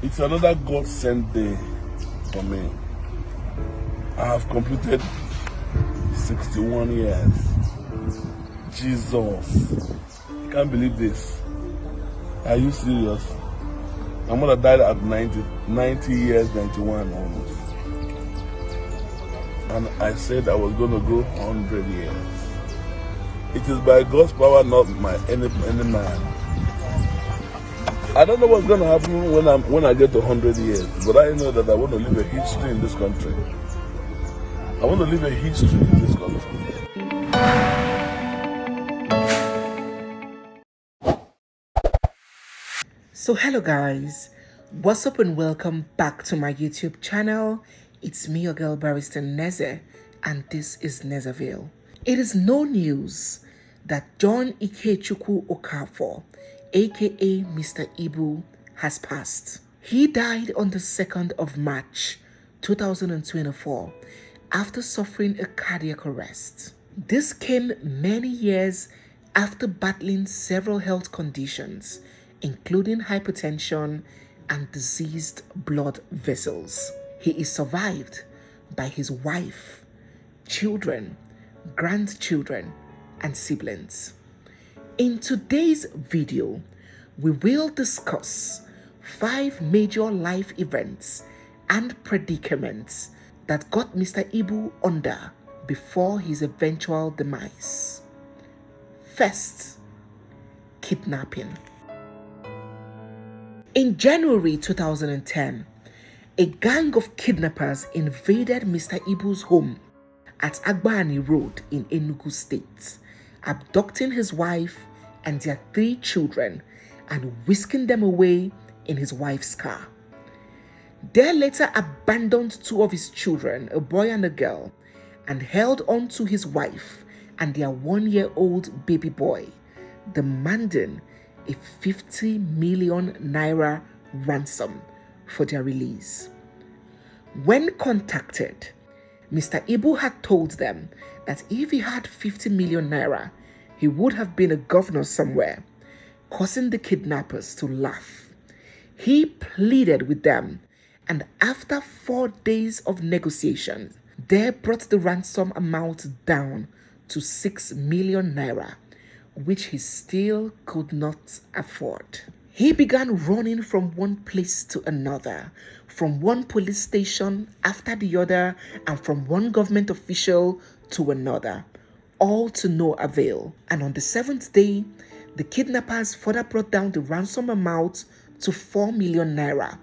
It's another God-sent day for me. I have completed 61 years. Jesus. I can't believe this. Are you serious? My mother died at 90 years, 91 almost. And I said I was going to go 100 years. It is by God's power, not my any man. I don't know what's going to happen when I get to 100 years, but I know that I want to leave a history in this country. I want to leave a history in this country. So hello guys, what's up and welcome back to my YouTube channel. It's me, your girl Barrister Neze, and this is Nezeville. It is no news that John Ikechukwu Okafor, aka Mr. Ibu, has passed. He died on the 2nd of March 2024 after suffering a cardiac arrest. This came many years after battling several health conditions, including hypertension and diseased blood vessels. He is survived by his wife, children, grandchildren, and siblings. In today's video, we will discuss 5 major life events and predicaments that got Mr. Ibu under before his eventual demise. First, kidnapping. In January 2010, a gang of kidnappers invaded Mr. Ibu's home at Agbani Road in Enugu State, abducting his wife and their 3 children and whisking them away in his wife's car. They later abandoned 2 of his children, a boy and a girl, and held on to his wife and their 1-year-old baby boy, demanding a 50 million naira ransom for their release. When contacted, Mr. Ibu had told them that if he had 50 million naira, he would have been a governor somewhere, causing the kidnappers to laugh. He pleaded with them, and after 4 days of negotiations, they brought the ransom amount down to 6 million naira, which he still could not afford. He began running from one place to another, from one police station after the other, and from one government official to another, all to no avail. And on the 7th day, the kidnappers further brought down the ransom amount to 4 million naira,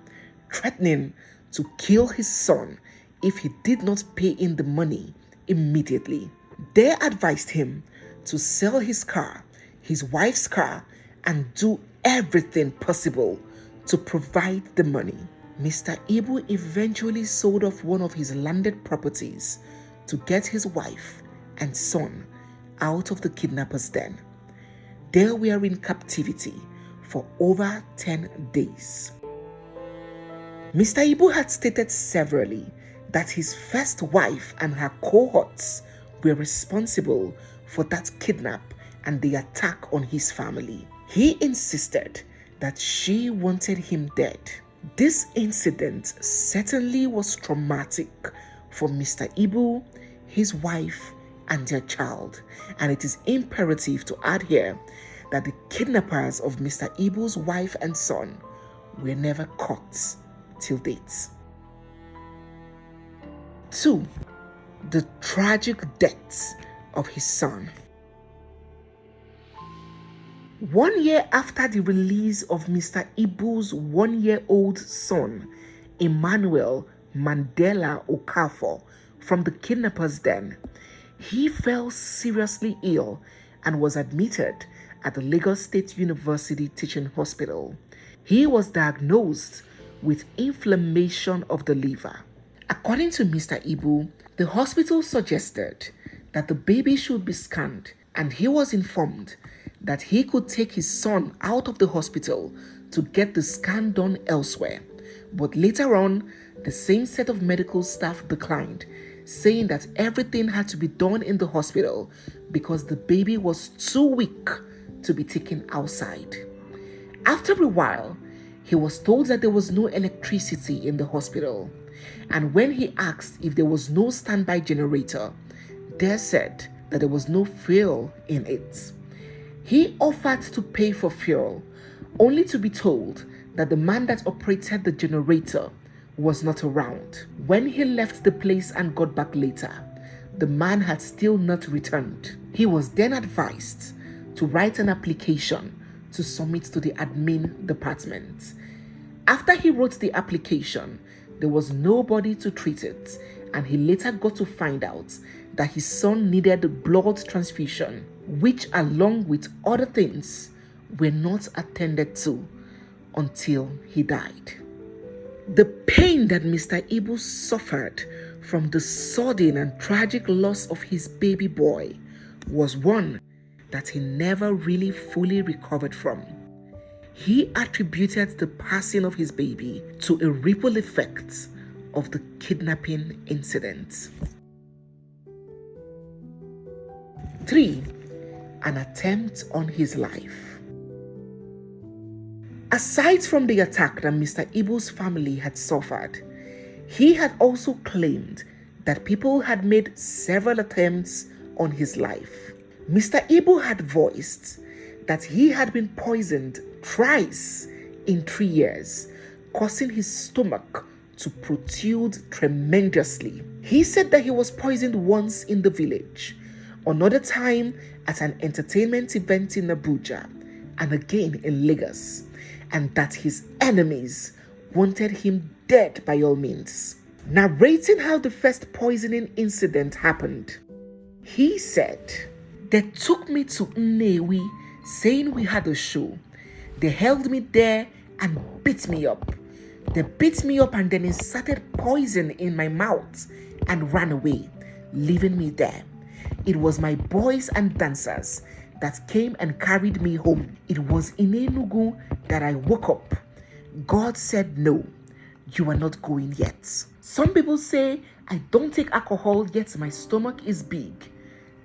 threatening to kill his son if he did not pay in the money immediately. They advised him to sell his car, his wife's car, and do everything possible to provide the money. Mr. Ibu eventually sold off one of his landed properties to get his wife and son out of the kidnappers' den. They were in captivity for over 10 days. Mr. Ibu had stated severally that his first wife and her cohorts were responsible for that kidnap and the attack on his family. He insisted that she wanted him dead. This incident certainly was traumatic for Mr. Ibu, his wife, and their child, and it is imperative to add here that the kidnappers of Mr. Ibu's wife and son were never caught till date. 2. The tragic death of his son. 1 year after the release of Mr. Ibu's 1-year-old son, Emmanuel Mandela Okafor, from the kidnappers' den, he fell seriously ill and was admitted at the Lagos State University Teaching Hospital. He was diagnosed with inflammation of the liver. According to Mr. Ibu, the hospital suggested that the baby should be scanned, and he was informed that he could take his son out of the hospital to get the scan done elsewhere. But later on, the same set of medical staff declined, saying that everything had to be done in the hospital because the baby was too weak to be taken outside. After a while, He was told that there was no electricity in the hospital, and when he asked if there was no standby generator, they said that there was no fuel in it. He offered to pay for fuel, only to be told that the man that operated the generator was not around. When he left the place and got back later, the man had still not returned. He was then advised to write an application to submit to the admin department. After he wrote the application, there was nobody to treat it, and he later got to find out that his son needed blood transfusion, which, along with other things, were not attended to until he died. The pain that Mr. Ibu suffered from the sudden and tragic loss of his baby boy was one that he never really fully recovered from. He attributed the passing of his baby to a ripple effect of the kidnapping incident. 3. An attempt on his life. Aside from the attack that Mr. Ibu's family had suffered, he had also claimed that people had made several attempts on his life. Mr. Ibu had voiced that he had been poisoned thrice in 3 years, causing his stomach to protrude tremendously. He said that he was poisoned once in the village, another time at an entertainment event in Abuja, and again in Lagos, and that his enemies wanted him dead by all means. Narrating how the first poisoning incident happened, he said, "They took me to Nnewi, saying we had a show. They held me there and beat me up. They beat me up and then inserted poison in my mouth and ran away, leaving me there. It was my boys and dancers that came and carried me home. It was in Enugu that I woke up. God said, no, you are not going yet." Some people say, "I don't take alcohol, yet my stomach is big.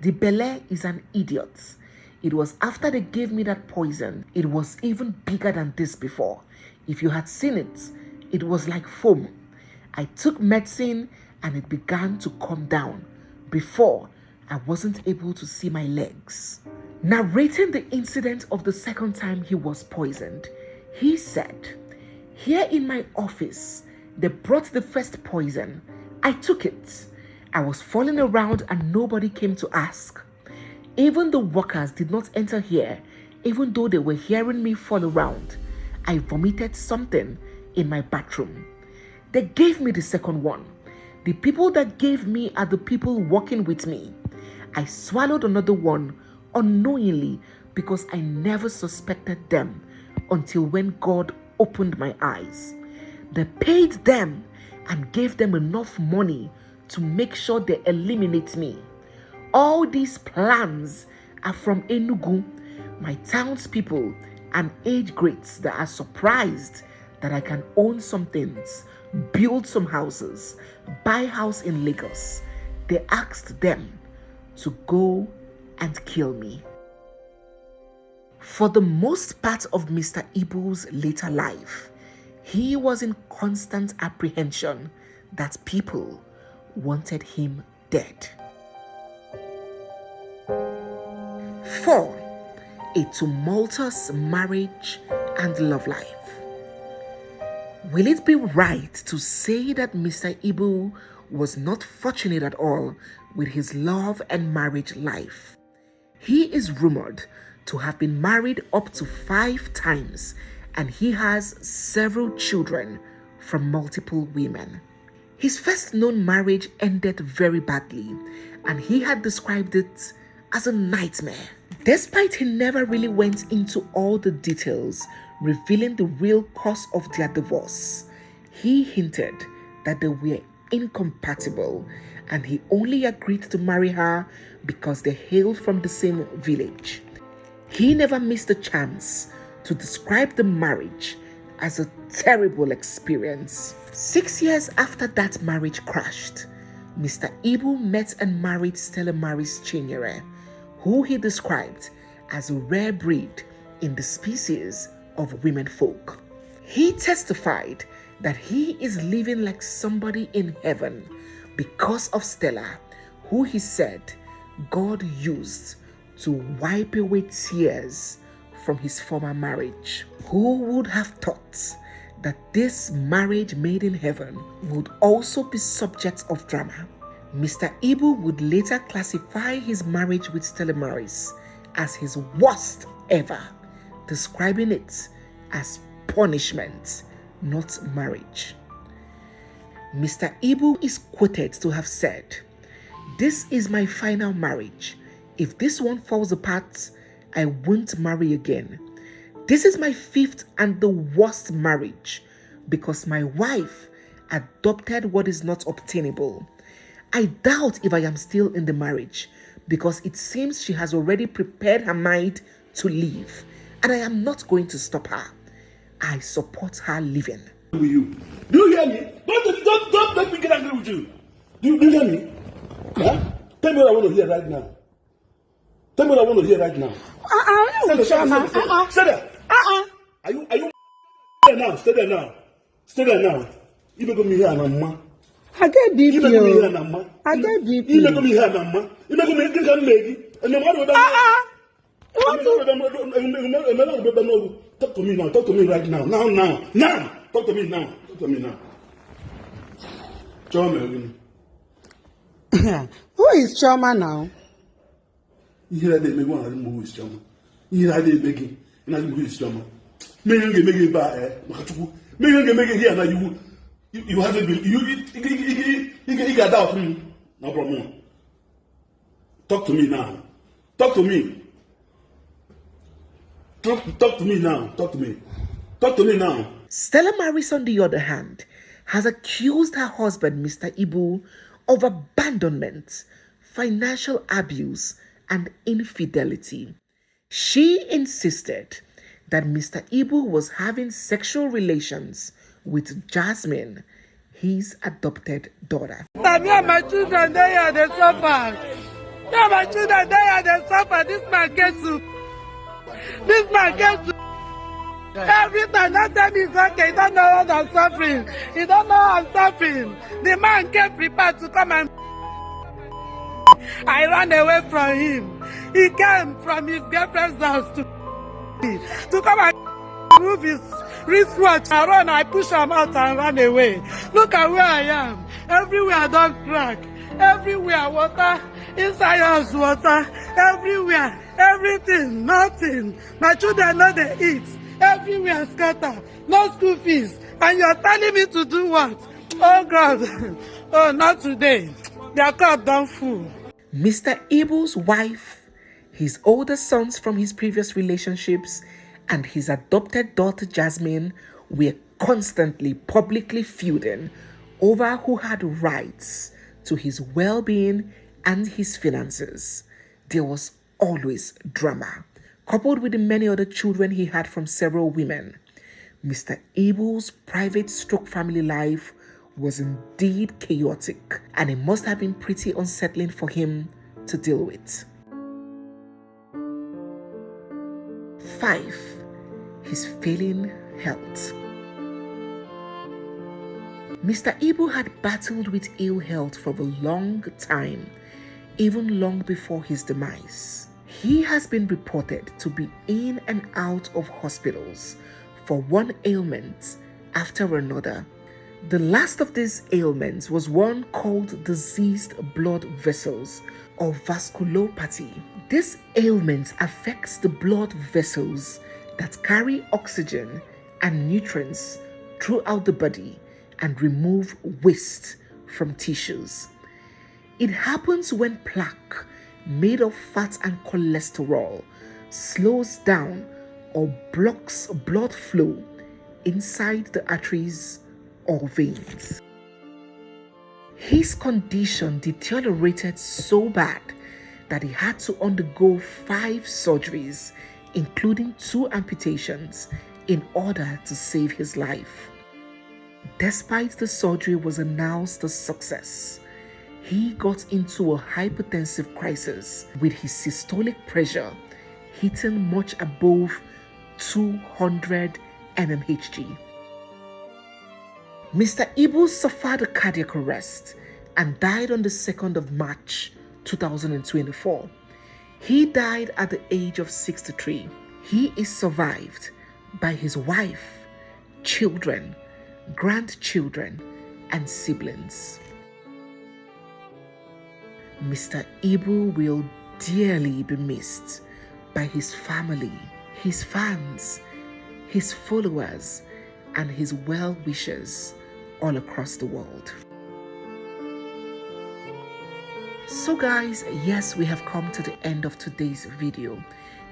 The belle is an idiot. It was after they gave me that poison. It was even bigger than this before. If you had seen it, it was like foam. I took medicine and it began to come down. Before, I wasn't able to see my legs." Narrating the incident of the second time he was poisoned, he said, "Here in my office, they brought the first poison. I took it. I was falling around and nobody came to ask. Even the workers did not enter here, even though they were hearing me fall around. I vomited something in my bathroom. They gave me the second one. The people that gave me are the people working with me. I swallowed another one unknowingly because I never suspected them until when God opened my eyes. They paid them and gave them enough money to make sure they eliminate me. All these plans are from Enugu, my townspeople and age grades that are surprised that I can own some things, build some houses, buy a house in Lagos. They asked them to go and kill me." For the most part of Mr. Ibu's later life, he was in constant apprehension that people wanted him dead. 4. A tumultuous marriage and love life. Will it be right to say that Mr. Ibu was not fortunate at all with his love and marriage life? He is rumored to have been married up to 5 times, and he has several children from multiple women. His first known marriage ended very badly, and he had described it as a nightmare. Despite he never really went into all the details revealing the real cause of their divorce, he hinted that they were incompatible and he only agreed to marry her because they hailed from the same village. He never missed a chance to describe the marriage as a terrible experience. 6 years after that marriage crashed, Mr. Ibu met and married Stella Maris Chinyere, who he described as a rare breed in the species of women folk. He testified that he is living like somebody in heaven because of Stella, who he said God used to wipe away tears from his former marriage. Who would have thought that this marriage made in heaven would also be subject of drama? Mr. Ibu would later classify his marriage with Stella Maris as his worst ever, describing it as punishment, not marriage. Mr. Ibu is quoted to have said, "This is my final marriage. If this one falls apart, I won't marry again. This is my 5th and the worst marriage because my wife adopted what is not obtainable. I doubt if I am still in the marriage because it seems she has already prepared her mind to leave, and I am not going to stop her. I support her leaving." Do you hear me? Don't let me get angry with you. Do you hear me? Huh? Tell me what I want to hear right now. Tell me what I want to hear right now. Stay there. Are you there now? Stay there now. Stay there now. You make me here, Mama. I get BP. You make me here, Mama. I get BP. You make me here, Mama. You make me drink and make. And no matter what talk to me now. Talk to me right now. Now. Talk to me now. Talk to me now. Choma. Who is Choma now? You hear that? Me go and remove his Choma. You hear that? Begging. And I remove his Choma. Me young make it bad. Me young make it here now. You haven't been. You got doubt. No problem. Talk to me now. Talk to me. Talk to me now. Talk to me. Talk to me now. Stella Maris, on the other hand, has accused her husband, Mr. Ibu, of abandonment, financial abuse, and infidelity. She insisted that Mr. Ibu was having sexual relations with Jasmine, his adopted daughter. Me and my children, they suffer. Me and my children, they suffer. This man gets to. Every time that time is okay, he don't know what I'm suffering. He don't know I'm suffering. The man came prepared to come and I ran away from him. He came from his girlfriend's house to come and move his wristwatch. I run, I push him out and run away. Look at where I am. Everywhere I don't crack. Everywhere water. Inside house water. Everywhere. Everything. Nothing. My children know they eat. Everywhere scatter. No school fees. And you're telling me to do what? Oh God. Oh, not today. Their cup don't full. Mr. Ibu's wife, his older sons from his previous relationships, and his adopted daughter Jasmine were constantly publicly feuding over who had rights to his well-being and his finances. There was always drama, coupled with the many other children he had from several women. Mr. Ibu's private stroke family life was indeed chaotic, and it must have been pretty unsettling for him to deal with. 5. His failing health. Mr. Ibu had battled with ill health for a long time, even long before his demise. He has been reported to be in and out of hospitals for one ailment after another. The last of these ailments was one called diseased blood vessels or vasculopathy. This ailment affects the blood vessels that carry oxygen and nutrients throughout the body and remove waste from tissues. It happens when plaque made of fat and cholesterol slows down or blocks blood flow inside the arteries or veins. His condition deteriorated so bad that he had to undergo 5 surgeries, including 2 amputations, in order to save his life. Despite the surgery was announced a success, he got into a hypertensive crisis with his systolic pressure hitting much above 200 mmHg. Mr. Ibu suffered a cardiac arrest and died on the 2nd of March 2024. He died at the age of 63. He is survived by his wife, children, grandchildren, and siblings. Mr. Ibu will dearly be missed by his family, his fans, his followers, and his well-wishers all across the world. So guys, yes, we have come to the end of today's video.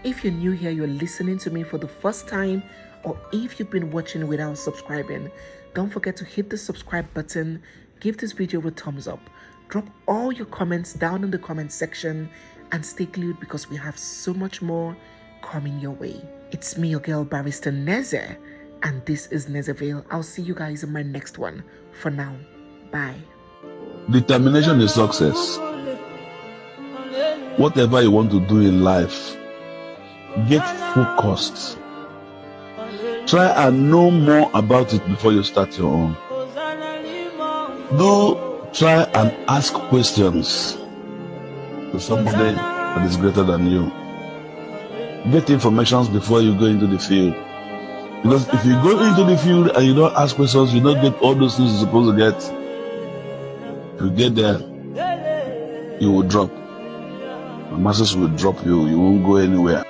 If you're new here, you're listening to me for the first time, or if you've been watching without subscribing, don't forget to hit the subscribe button, give this video a thumbs up, drop all your comments down in the comment section, and stay glued because we have so much more coming your way. It's me, your girl, Barrister Neze, and this is Nezeville. I'll see you guys in my next one. For now, bye. Determination is success. Whatever you want to do in life, get focused. Try and know more about it before you start your own. Go try and ask questions to somebody that is greater than you. Get information before you go into the field. Because if you go into the field and you don't ask questions, you don't get all those things you're supposed to get. If you get there, you will drop. The masses will drop you. You won't go anywhere.